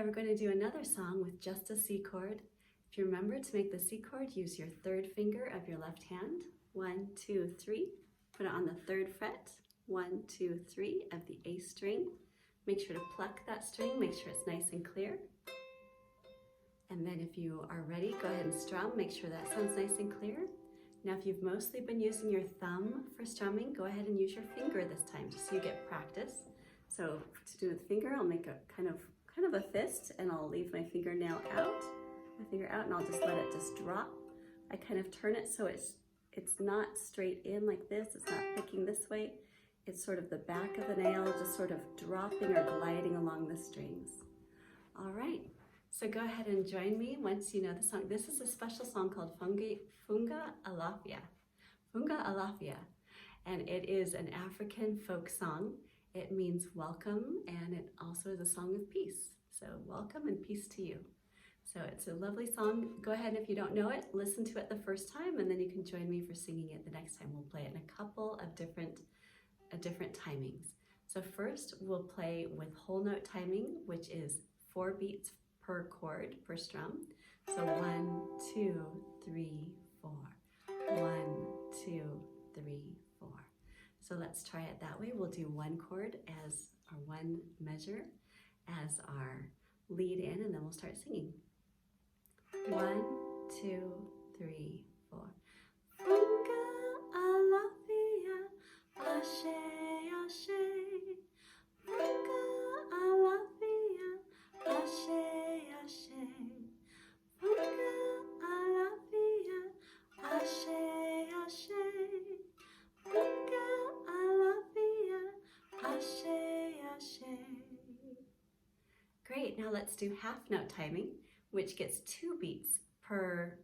Hi, we're going to do another song with just a C chord. If you remember, to make the C chord, use your third finger of your left hand. 1, 2, 3. Put it on the third fret. 1, 2, 3 of the A string. Make sure to pluck that string, make sure it's nice and clear. And then if you are ready, go ahead and strum. Make sure that sounds nice and clear. Now, if you've mostly been using your thumb for strumming, go ahead and use your finger this time, just so you get practice. So to do with the finger, I'll make a kind of a fist, and I'll leave my fingernail out, and I'll just let it just drop. I kind of turn it so it's not straight in like this, it's not picking this way. It's sort of the back of the nail, just sort of dropping or gliding along the strings. All right, so go ahead and join me once you know the song. This is a special song called Fanga Alafia. Fanga Alafia, and it is an African folk song. It means welcome, and it also is a song of peace. So welcome and peace to you. So it's a lovely song. Go ahead, and if you don't know it, listen to it the first time, and then you can join me for singing it the next time. We'll play it in a couple of different timings. So first, we'll play with whole note timing, which is 4 beats per chord, per strum. So 1, 2, 3, 4. 1, 2, 3, 4. So let's try it that way. We'll do one chord as our one measure as our lead in, and then we'll start singing. 1, 2, 3, 4. Fanga Alafia, ashe, ashe. Fanga Alafia, ashe, ashe. Fanga Alafia, ashe, ashe. Fanga Alafia, ashe, ashe. Great, now let's do half note timing, which gets 2 beats per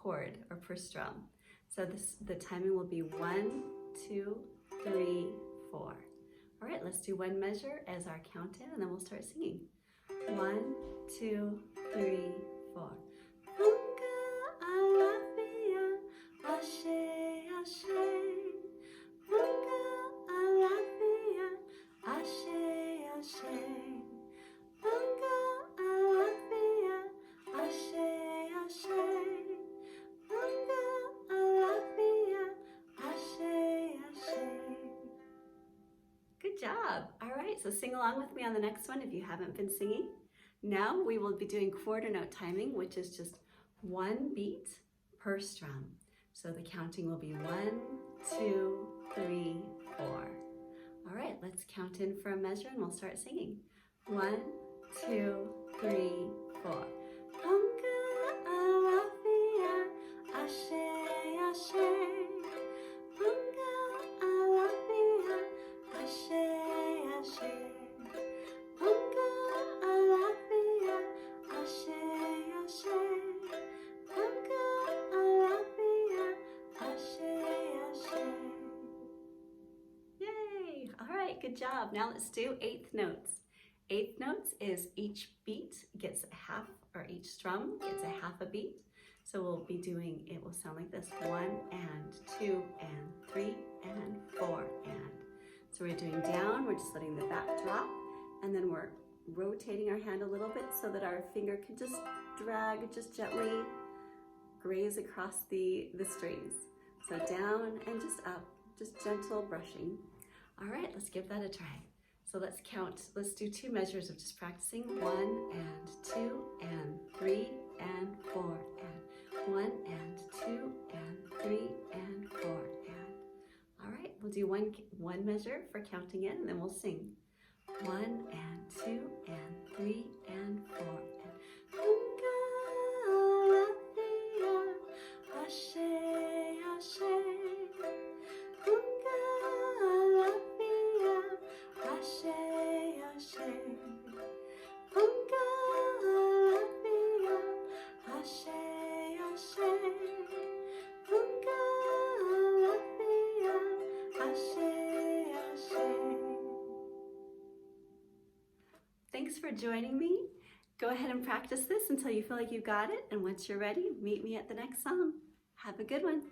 chord or per strum. So the timing will be 1, 2, 3, 4. All right, let's do one measure as our count in, and then we'll start singing. 1, 2, 3, 4. Fanga Alafia, ashe, ashe. Fanga Alafia, ashe, ashe. Fanga Alafia, ashe, ashe. Fanga Alafia, ashe, ashe. Good job. All right, so sing along with me on the next one if you haven't been singing. Now we will be doing quarter note timing, which is just 1 beat per strum. So the counting will be 1, 2, 3, 4. All right, let's count in for a measure and we'll start singing. 1, 2, 3, 4. Fanga Alafia, ashe, ashe. Fanga Alafia, ashe, ashe. Fanga Alafia, ashe, ashe. Fanga Alafia, ashe, ashe. Yay! All right, good job. Now let's do 8th notes. 8th notes is each beat gets a half, or each strum gets a half a beat. So we'll be doing, it will sound like this: 1 and 2 and 3 and 4 and. So we're doing down, we're just letting the back drop, and then we're rotating our hand a little bit so that our finger can just drag, just gently graze across the strings. So down and just up, just gentle brushing. All right, let's give that a try. So let's count, let's do 2 measures of just practicing. 1 and 2 and 3 and 4 and 1 and 2 and 3 and 4 and. All right, we'll do one measure for counting in, and then we'll sing. 1 and 2 and 3 and 4 and. Fanga Alafia, ashe, ashe. Fanga Alafia, ashe, ashe. Fanga Alafia, ashe, ashe. Fanga Alafia, ashe, ashe. Thanks for joining me. Go ahead and practice this until you feel like you got it, and once you're ready, meet me at the next song. Have a good one.